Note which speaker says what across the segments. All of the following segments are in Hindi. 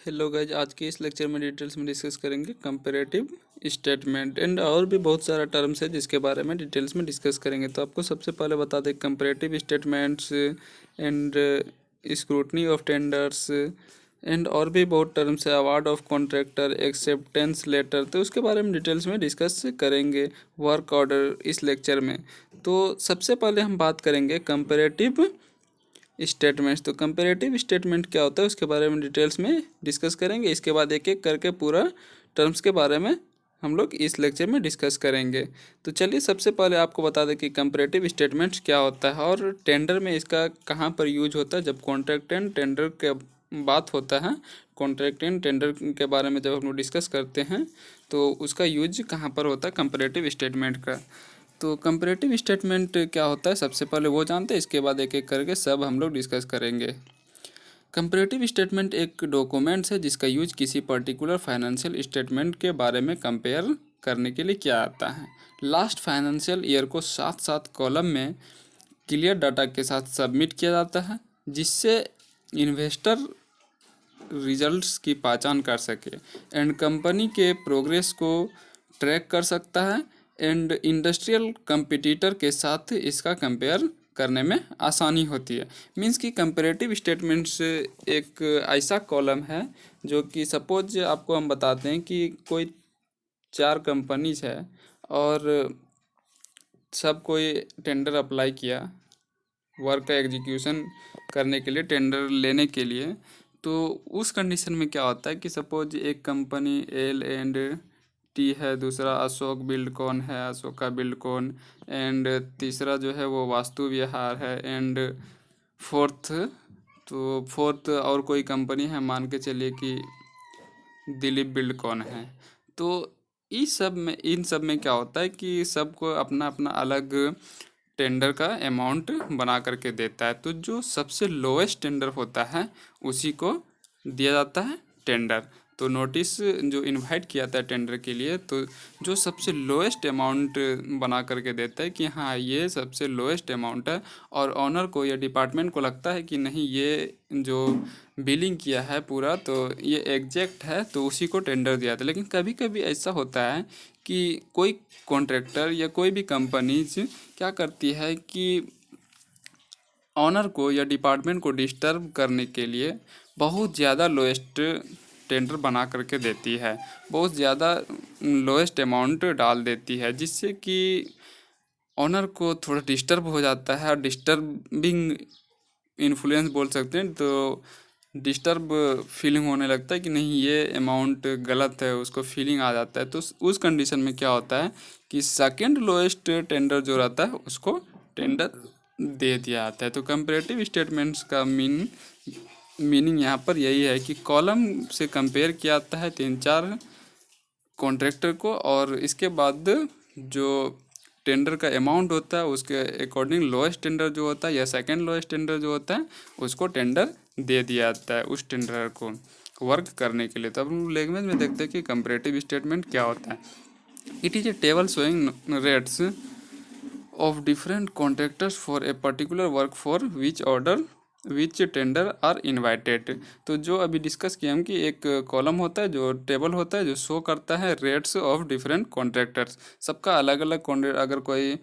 Speaker 1: हेलो गाइज, आज के इस लेक्चर में डिटेल्स में डिस्कस करेंगे कंपैरेटिव स्टेटमेंट एंड और भी बहुत सारा टर्म्स है जिसके बारे में डिटेल्स में डिस्कस करेंगे। तो आपको सबसे पहले बता दें comparative statements and scrutiny of tenders and और भी बहुत टर्म्स है, award of contractor, acceptance letter, तो उसके बारे में डिटेल्स में डिस्कस करेंगे वर्क ऑर्डर इस लेक्चर में। तो सबसे पहले हम बात करेंगे कंपैरेटिव स्टेटमेंट्स। तो कंपैरेटिव स्टेटमेंट क्या होता है उसके बारे में डिटेल्स में डिस्कस करेंगे। इसके बाद एक एक करके पूरा टर्म्स के बारे में हम लोग इस लेक्चर में डिस्कस करेंगे। तो चलिए सबसे पहले आपको बता दें कि कंपैरेटिव स्टेटमेंट्स क्या होता है और टेंडर में इसका कहाँ पर यूज होता है। जब कॉन्ट्रैक्ट एंड टेंडर के बात होता है, कॉन्ट्रैक्ट एंड टेंडर के बारे में जब हम लोग डिस्कस करते हैं तो उसका यूज कहाँ पर होता है कंपैरेटिव स्टेटमेंट का। तो कंपैरेटिव स्टेटमेंट क्या होता है सबसे पहले वो जानते हैं, इसके बाद एक एक करके सब हम लोग डिस्कस करेंगे। कंपैरेटिव स्टेटमेंट एक डॉक्यूमेंट्स है जिसका यूज किसी पर्टिकुलर फाइनेंशियल स्टेटमेंट के बारे में कंपेयर करने के लिए किया जाता है। लास्ट फाइनेंशियल ईयर को साथ साथ कॉलम में क्लियर डाटा के साथ सबमिट किया जाता है जिससे इन्वेस्टर रिजल्ट्स की पहचान कर सके एंड कंपनी के प्रोग्रेस को ट्रैक कर सकता है एंड इंडस्ट्रियल कंपटीटर के साथ इसका कंपेयर करने में आसानी होती है। मींस कि कंपैरेटिव स्टेटमेंट्स एक ऐसा कॉलम है जो कि सपोज आपको हम बताते हैं कि कोई 4 कंपनीज है और सब कोई टेंडर अप्लाई किया वर्क का एग्जीक्यूशन करने के लिए, टेंडर लेने के लिए। तो उस कंडीशन में क्या होता है कि सपोज एक कंपनी L&T है, दूसरा अशोक बिल्डकॉन है, अशोका बिल्डकॉन, एंड तीसरा जो है वो वास्तु विहार है, एंड फोर्थ और कोई कंपनी है, मान के चलिए कि दिलीप बिल्डकॉन है। तो इन सब में क्या होता है कि सबको अपना अपना अलग टेंडर का अमाउंट बना करके देता है। तो जो सबसे लोएस्ट टेंडर होता है उसी को दिया जाता है टेंडर। तो नोटिस जो इनवाइट किया था टेंडर के लिए, तो जो सबसे लोएस्ट अमाउंट बना करके देता है कि हाँ ये सबसे लोएस्ट अमाउंट है, और ऑनर को या डिपार्टमेंट को लगता है कि नहीं ये जो बिलिंग किया है पूरा तो ये एग्जैक्ट है, तो उसी को टेंडर दिया था। लेकिन कभी कभी ऐसा होता है कि कोई कॉन्ट्रैक्टर या कोई भी कंपनीज क्या करती है कि ऑनर को या डिपार्टमेंट को डिस्टर्ब करने के लिए बहुत ज़्यादा लोएस्ट टेंडर बना करके देती है, बहुत ज़्यादा लोएस्ट अमाउंट डाल देती है, जिससे कि ऑनर को थोड़ा डिस्टर्ब हो जाता है और डिस्टर्बिंग इन्फ्लुएंस बोल सकते हैं। तो डिस्टर्ब फीलिंग होने लगता है कि नहीं ये अमाउंट गलत है, उसको फीलिंग आ जाता है। तो उस कंडीशन में क्या होता है कि सेकंड लोएस्ट टेंडर जो रहता है उसको टेंडर दे दिया जाता है। तो कंपैरेटिव स्टेटमेंट्स का मीनिंग यहाँ पर यही है कि कॉलम से कंपेयर किया जाता है 3-4 कॉन्ट्रैक्टर को, और इसके बाद जो टेंडर का अमाउंट होता है उसके अकॉर्डिंग लोएस्ट टेंडर जो होता है या सेकंड लोएस्ट टेंडर जो होता है उसको टेंडर दे दिया जाता है उस टेंडर को वर्क करने के लिए। तो अब हम लैंग्वेज में देखते हैं कि कंपैरेटिव स्टेटमेंट क्या होता है। It is a table showing rates of different contractors for a particular work for which tender are invited. तो जो अभी डिस्कस किया हम कि एक कॉलम होता है, जो टेबल होता है जो शो करता है रेट्स ऑफ डिफरेंट कॉन्ट्रैक्टर्स, सबका अलग अलग कॉन्ट्रैक्ट, अगर कोई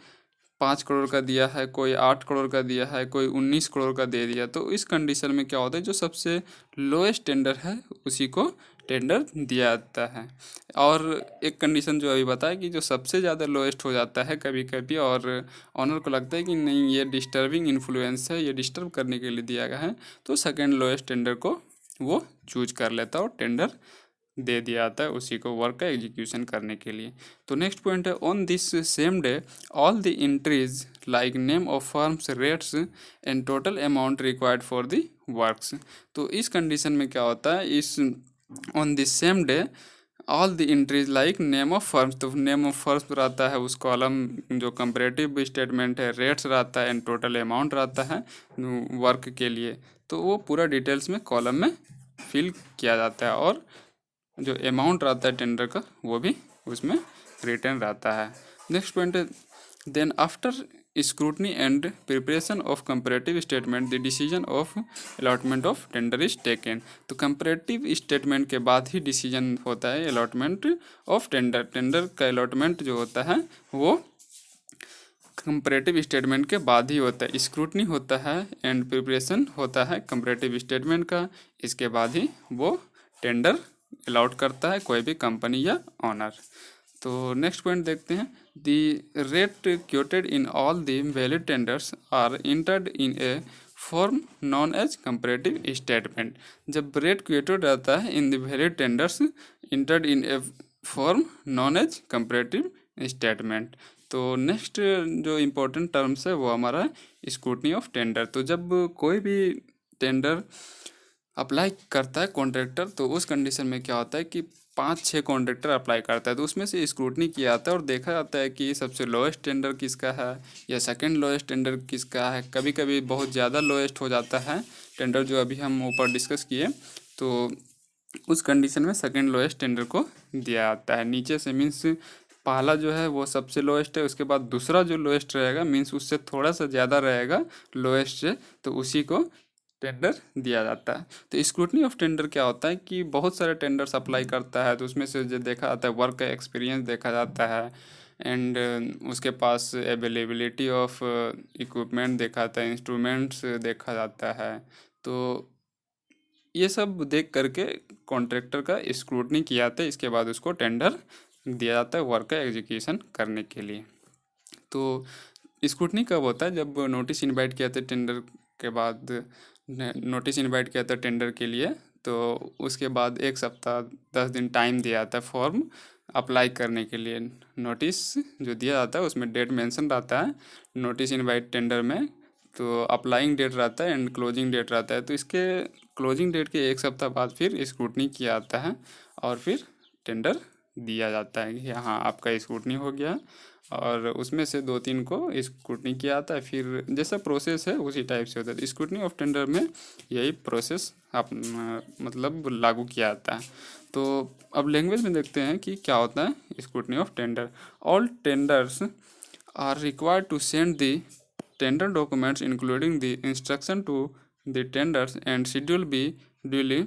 Speaker 1: 5 करोड़ का दिया है, कोई 8 करोड़ का दिया है, कोई 19 करोड़ का दे दिया, तो इस कंडीशन में क्या होता है जो सबसे लोएस्ट टेंडर है उसी को टेंडर दिया जाता है। और एक कंडीशन जो अभी बताया कि जो सबसे ज़्यादा लोएस्ट हो जाता है कभी कभी, और ऑनर को लगता है कि नहीं ये डिस्टर्बिंग इन्फ्लुएंस है, ये डिस्टर्ब करने के लिए दिया गया है, तो सेकेंड लोएस्ट टेंडर को वो चूज कर लेता है और टेंडर दे दिया जाता है उसी को वर्क का एग्जीक्यूशन करने के लिए। तो नेक्स्ट पॉइंट है on this same day all the entries like name of firms, rates and total amount required for the works. तो इस कंडीशन में क्या होता है, इस on this same day all the entries like name of firms, तो नेम ऑफ फर्म्स रहता है उस कॉलम जो कंपैरेटिव स्टेटमेंट है, रेट्स रहता है एंड टोटल अमाउंट रहता है वर्क के लिए, तो वो पूरा डिटेल्स में कॉलम में फिल किया जाता है, और जो अमाउंट रहता है टेंडर का वो भी उसमें रिटर्न रहता है। नेक्स्ट पॉइंट है then after scrutiny and preparation of comparative statement the decision of allotment of tender is taken। तो comparative statement के बाद ही decision होता है allotment of tender। टेंडर का allotment जो होता है वो कंपैरेटिव स्टेटमेंट के बाद ही होता है। स्क्रूटनी होता है एंड प्रिपरेशन होता है कंपैरेटिव स्टेटमेंट का, इसके बाद ही वो टेंडर अलाउड करता है कोई भी कंपनी या ऑनर। तो नेक्स्ट पॉइंट देखते हैं, the rate quoted in all the valid tenders are entered in a form known as comparative statement. जब रेट क्योटेड रहता है in the valid tenders entered in a form known as comparative statement. तो नेक्स्ट जो इम्पोर्टेंट टर्म्स है वो हमारा स्क्रूटनी ऑफ टेंडर। तो जब कोई भी टेंडर अप्लाई करता है कॉन्ट्रैक्टर, तो उस कंडीशन में क्या होता है कि 5-6 कॉन्ट्रैक्टर अप्लाई करता है, तो उसमें से स्क्रूटनी किया जाता है और देखा जाता है कि सबसे लोएस्ट टेंडर किसका है या सेकंड लोएस्ट टेंडर किसका है। कभी कभी बहुत ज़्यादा लोएस्ट हो जाता है टेंडर, जो अभी हम ऊपर डिस्कस किए, तो उस कंडीशन में सेकंड लोएस्ट टेंडर को दिया जाता है। नीचे से मीन्स पहला जो है वो सबसे लोएस्ट है, उसके बाद दूसरा जो लोएस्ट रहेगा मीन्स उससे थोड़ा सा ज़्यादा रहेगा लोएस्ट से, तो उसी को टेंडर दिया जाता है। तो स्क्रूटनी ऑफ टेंडर क्या होता है कि बहुत सारे टेंडर्स अप्लाई करता है, तो उसमें से जो देखा जाता है वर्क का एक्सपीरियंस देखा जाता है एंड उसके पास अवेलेबिलिटी ऑफ इक्विपमेंट देखा जाता है, इंस्ट्रूमेंट्स देखा जाता है। तो ये सब देख करके कॉन्ट्रैक्टर का स्क्रूटनी किया जाता है, इसके बाद उसको टेंडर दिया जाता है वर्क का एग्जीक्यूशन करने के लिए। तो स्क्रूटनी कब होता है, जब नोटिस इनवाइट किया था टेंडर के बाद, नोटिस इनवाइट किया था टेंडर के लिए, तो उसके बाद 1 सप्ताह 10 दिन टाइम दिया जाता है फॉर्म अप्लाई करने के लिए। नोटिस जो दिया जाता है उसमें डेट मेंशन रहता है नोटिस इनवाइट टेंडर में, तो अप्लाइंग डेट रहता है एंड क्लोजिंग डेट रहता है। तो इसके क्लोजिंग डेट के 1 सप्ताह बाद फिर स्क्रूटनी किया जाता है और फिर टेंडर दिया जाता है कि हाँ आपका स्क्रूटनी हो गया, और उसमें से 2-3 को स्क्रूटनी किया जाता है। फिर जैसा प्रोसेस है उसी टाइप से होता है। स्क्रूटनी ऑफ टेंडर में यही प्रोसेस आप मतलब लागू किया जाता है। तो अब लैंग्वेज में देखते हैं कि क्या होता है scrutiny of tender. All tenders are required to send the tender documents including the instruction to the tenders and schedule B duly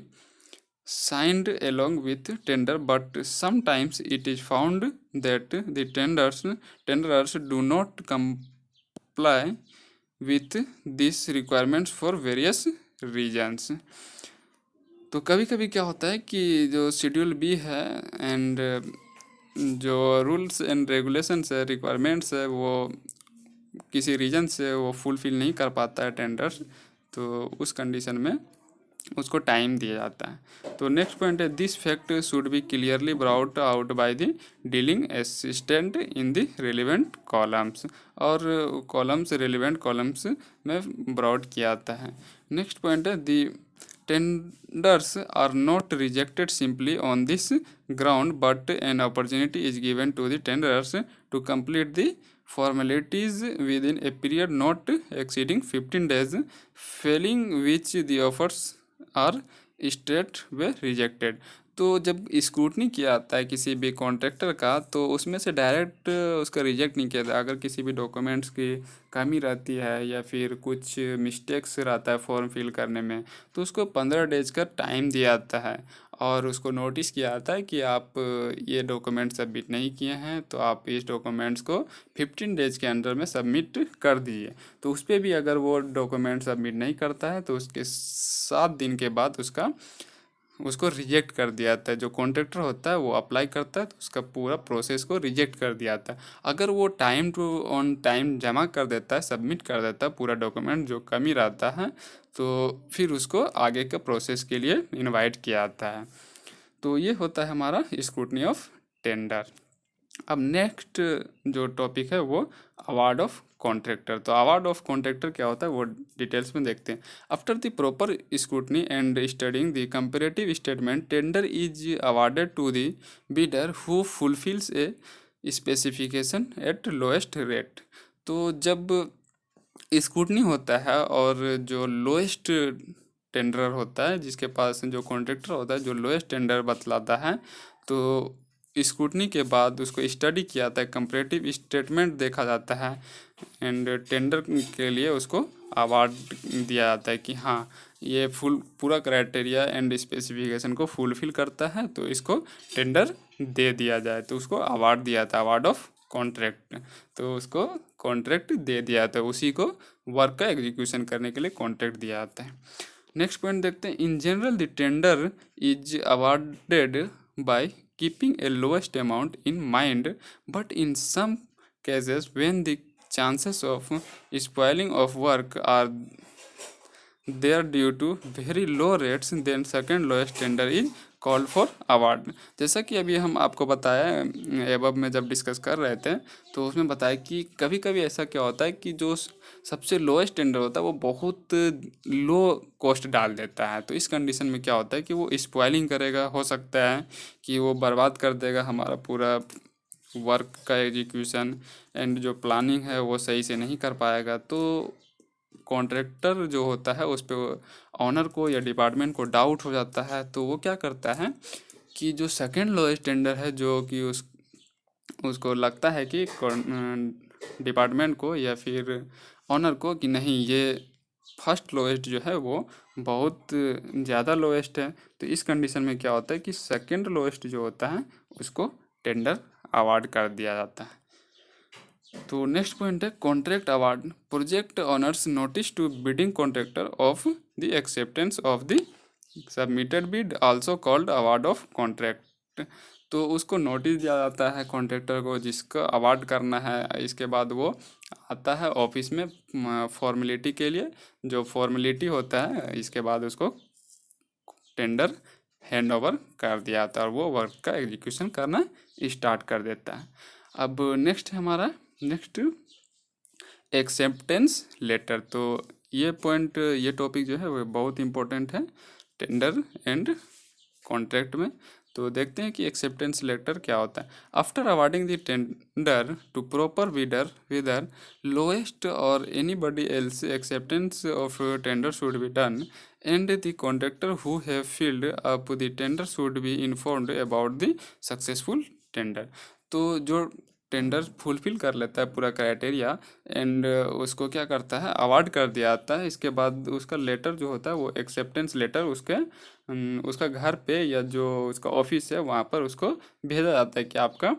Speaker 1: signed along with tender, but sometimes it is found that the tenderers do not comply with these requirements for various reasons। तो कभी कभी क्या होता है कि जो शेड्यूल बी है एंड जो रूल्स एंड रेगुलेशंस है, रिक्वायरमेंट्स है, वो किसी रीजन से वो फुलफिल नहीं कर पाता है टेंडर, तो उस कंडीशन में उसको टाइम दिया जाता है। तो नेक्स्ट पॉइंट है, this fact should be clearly brought out by the dealing assistant in the relevant columns, और कॉलम्स रिलेवेंट कॉलम्स में ब्राउट किया जाता है। नेक्स्ट पॉइंट है, the tenders are not rejected simply on this ground but an opportunity is given to the tenders to complete the formalities within a period not exceeding 15 days, failing which the offers are straightway rejected। तो जब स्क्रूटनी किया जाता है किसी भी कॉन्ट्रैक्टर का, तो उसमें से डायरेक्ट उसका रिजेक्ट नहीं किया जाता। अगर किसी भी डॉक्यूमेंट्स की कमी रहती है या फिर कुछ मिस्टेक्स रहता है फॉर्म फिल करने में, तो उसको 15 डेज का टाइम दिया जाता है और उसको नोटिस किया जाता है कि आप ये डॉक्यूमेंट सबमिट नहीं किए हैं, तो आप इस डॉक्यूमेंट्स को 15 डेज के अंदर में सबमिट कर दीजिए। तो उस पर भी अगर वो डॉक्यूमेंट सबमिट नहीं करता है तो उसके 7 दिन के बाद उसको रिजेक्ट कर दिया जाता है। जो कॉन्ट्रैक्टर होता है वो अप्लाई करता है तो उसका पूरा प्रोसेस को रिजेक्ट कर दिया जाता है। अगर वो टाइम टू ऑन टाइम जमा कर देता है, सबमिट कर देता है पूरा डॉक्यूमेंट जो कमी रहता है, तो फिर उसको आगे के प्रोसेस के लिए इनवाइट किया जाता है। तो ये होता है हमारा स्क्रूटनी ऑफ टेंडर। अब नेक्स्ट जो टॉपिक है वो अवार्ड ऑफ कॉन्ट्रैक्टर। तो अवार्ड ऑफ कॉन्ट्रैक्टर क्या होता है वो डिटेल्स में देखते हैं। After the proper scrutiny and studying the comparative statement, tender is awarded to the bidder who fulfils a specification at lowest rate. तो जब स्क्रूटनी होता है और जो लोएस्ट टेंडर होता है, जिसके पास जो कॉन्ट्रैक्टर होता है जो लोएस्ट टेंडर बतलाता है, तो स्क्रूटनी के बाद उसको स्टडी किया जाता है, कंपैरेटिव स्टेटमेंट देखा जाता है, एंड टेंडर के लिए उसको अवार्ड दिया जाता है कि हाँ ये पूरा क्राइटेरिया एंड स्पेसिफिकेशन को फुलफिल करता है, तो इसको टेंडर दे दिया जाए, तो उसको अवार्ड दिया जाता है, अवार्ड ऑफ कॉन्ट्रैक्ट। तो उसको कॉन्ट्रैक्ट दे दिया जाता है, उसी को वर्क का एग्जीक्यूशन करने के लिए कॉन्ट्रैक्ट दिया जाता है। नेक्स्ट पॉइंट देखते हैं, in general the tender is awarded by keeping a lowest amount in mind, but in some cases when the chances of spoiling of work are there due to very low rates, then second lowest tender is called for award। जैसा कि अभी हम आपको बताया एबव में जब डिस्कस कर रहे थे, तो उसमें बताया कि कभी कभी ऐसा क्या होता है कि जो सबसे लोएस्ट टेंडर होता है वो बहुत लो कॉस्ट डाल देता है। तो इस कंडीशन में क्या होता है कि वो स्पॉइलिंग करेगा, हो सकता है कि वो बर्बाद कर देगा हमारा पूरा वर्क का एग्जीक्यूशन, एंड जो प्लानिंग है वो सही से नहीं कर पाएगा। तो कॉन्ट्रैक्टर जो होता है उस पर ऑनर को या डिपार्टमेंट को डाउट हो जाता है, तो वो क्या करता है कि जो सेकंड लोएस्ट टेंडर है, जो कि उसको लगता है कि डिपार्टमेंट को या फिर ऑनर को कि नहीं ये फर्स्ट लोएस्ट जो है वो बहुत ज़्यादा लोएस्ट है, तो इस कंडीशन में क्या होता है कि सेकंड लोएस्ट जो होता है उसको टेंडर अवार्ड कर दिया जाता है। तो नेक्स्ट पॉइंट है contract award. Project owners notice to bidding contractor of the acceptance of the submitted bid, also called award of contract. तो उसको नोटिस दिया जाता है कॉन्ट्रैक्टर को जिसका अवार्ड करना है, इसके बाद वो आता है ऑफिस में फॉर्मेलिटी के लिए, जो फॉर्मेलिटी होता है इसके बाद उसको टेंडर हैंड ओवर कर दिया जाता है और वो वर्क का एग्जीक्यूशन करना स्टार्ट कर देता है। अब नेक्स्ट है हमारा नेक्स्ट एक्सेप्टेंस लेटर। तो ये पॉइंट, ये टॉपिक जो है वो बहुत इंपॉर्टेंट है टेंडर एंड कॉन्ट्रैक्ट में। तो देखते हैं कि एक्सेप्टेंस लेटर क्या होता है। After awarding the tender to proper bidder whether lowest और anybody else acceptance of tender should be done and the contractor who have filled up the tender should be informed about the successful tender. तो जो टेंडर फुलफिल कर लेता है पूरा क्राइटेरिया एंड उसको क्या करता है अवार्ड कर दिया जाता है, इसके बाद उसका लेटर जो होता है वो एक्सेप्टेंस लेटर उसका घर पे या जो उसका ऑफिस है वहाँ पर उसको भेजा जाता है कि आपका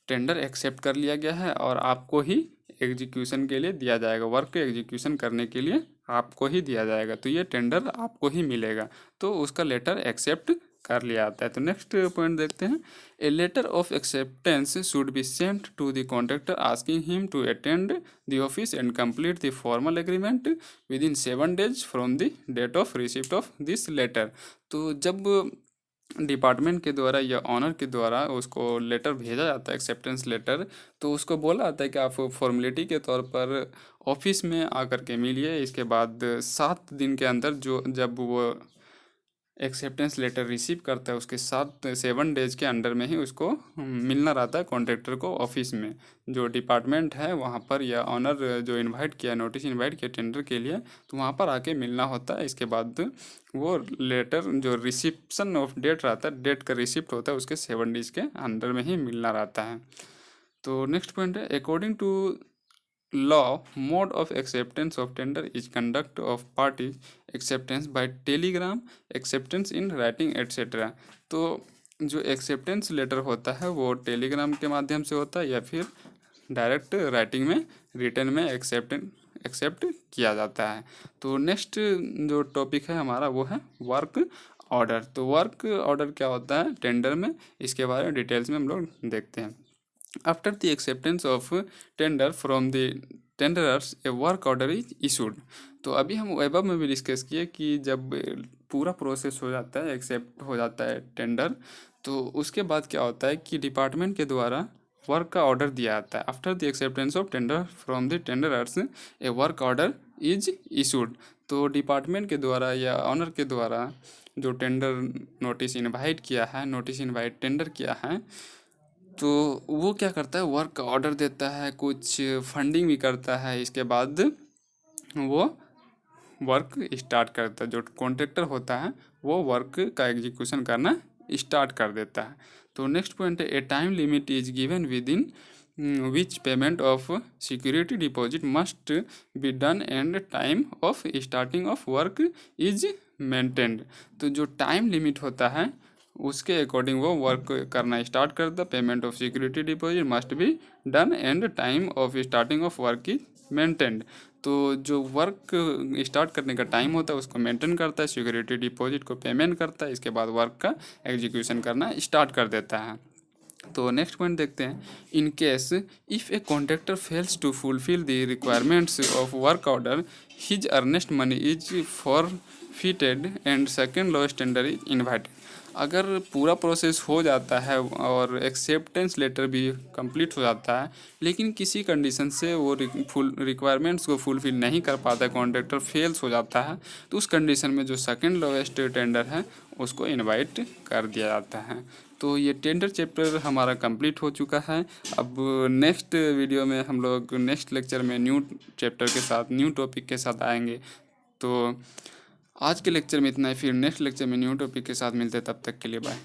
Speaker 1: टेंडर एक्सेप्ट कर लिया गया है और आपको ही एग्जीक्यूशन के लिए दिया जाएगा, वर्क के एग्जीक्यूशन करने के लिए आपको ही दिया जाएगा, तो ये टेंडर आपको ही मिलेगा। तो उसका लेटर एक्सेप्ट कर लिया जाता है। तो नेक्स्ट पॉइंट देखते हैं, a letter of acceptance should be sent to the contractor asking him to attend the office and complete the formal agreement within 7 days from the date of receipt of this letter. तो जब डिपार्टमेंट के द्वारा या ऑनर के द्वारा उसको लेटर भेजा जाता है एक्सेप्टेंस लेटर, तो उसको बोला जाता है कि आप फॉर्मेलिटी के तौर पर ऑफिस में आकर के मिलिए, इसके बाद 7 दिन के अंदर जो जब वो एक्सेप्टेंस लेटर रिसीव करता है उसके 7 डेज के अंडर में ही उसको मिलना रहता है कॉन्ट्रैक्टर को ऑफिस में, जो डिपार्टमेंट है वहाँ पर या ऑनर जो इनवाइट किया नोटिस इनवाइट किया टेंडर के लिए, तो वहाँ पर आके मिलना होता है। इसके बाद वो लेटर जो रिसिप्शन ऑफ डेट रहता है, डेट का रिसिप्ट होता है उसके 7 डेज के अंडर में ही मिलना रहता है। तो नेक्स्ट पॉइंट है, according to law mode of acceptance of tender is conduct of party acceptance by telegram acceptance in writing etc। तो जो एक्सेप्टेंस लेटर होता है वो टेलीग्राम के माध्यम से होता है या फिर डायरेक्ट राइटिंग में रिटर्न में एक्सेप्ट किया जाता है। तो नेक्स्ट जो टॉपिक है हमारा वो है वर्क ऑर्डर। तो वर्क ऑर्डर क्या होता है टेंडर में, इसके बारे में डिटेल्स में हम लोग देखते हैं। After the acceptance of tender from the tenderers a work order is issued. तो अभी हम वेब में भी डिस्कस किए कि जब पूरा प्रोसेस हो जाता है, एक्सेप्ट हो जाता है टेंडर, तो उसके बाद क्या होता है कि डिपार्टमेंट के द्वारा वर्क का ऑर्डर दिया जाता है। After the acceptance of tender from the tenderers a work order is issued. तो डिपार्टमेंट के द्वारा या ऑनर के द्वारा जो टेंडर नोटिस इनवाइट किया है, नोटिस इनवाइट टेंडर किया है, तो वो क्या करता है वर्क का ऑर्डर देता है, कुछ फंडिंग भी करता है, इसके बाद वो वर्क स्टार्ट करता है। जो कॉन्ट्रैक्टर होता है वो वर्क का एग्जीक्यूशन करना स्टार्ट कर देता है। तो नेक्स्ट पॉइंट है, ए time limit is given with in which payment of security deposit must be done and time of starting of work is maintained. तो जो टाइम लिमिट होता है उसके अकॉर्डिंग वो वर्क करना स्टार्ट करता है। Payment of security deposit must be done and time of starting of work is maintained. तो जो वर्क स्टार्ट करने का टाइम होता है उसको मेंटेन करता है, सिक्योरिटी डिपॉजिट को पेमेंट करता है, इसके बाद वर्क का एग्जीक्यूशन करना स्टार्ट कर देता है। तो नेक्स्ट पॉइंट देखते हैं, in case if a contractor fails to fulfil the requirements of work order his earnest money is forfeited and second lowest tender is invited. अगर पूरा प्रोसेस हो जाता है और एक्सेप्टेंस लेटर भी कंप्लीट हो जाता है, लेकिन किसी कंडीशन से वो रिक्वायरमेंट्स को फुलफिल नहीं कर पाता, कॉन्ट्रैक्टर फेल्स हो जाता है, तो उस कंडीशन में जो सेकंड लोएस्ट टेंडर है उसको इनवाइट कर दिया जाता है। तो ये टेंडर चैप्टर हमारा कंप्लीट हो चुका है। अब नेक्स्ट वीडियो में हम लोग नेक्स्ट लेक्चर में न्यू चैप्टर के साथ, न्यू टॉपिक के साथ आएंगे। तो आज के लेक्चर में इतना ही, फिर नेक्स्ट लेक्चर में न्यू टॉपिक के साथ मिलते हैं, तब तक के लिए बाय।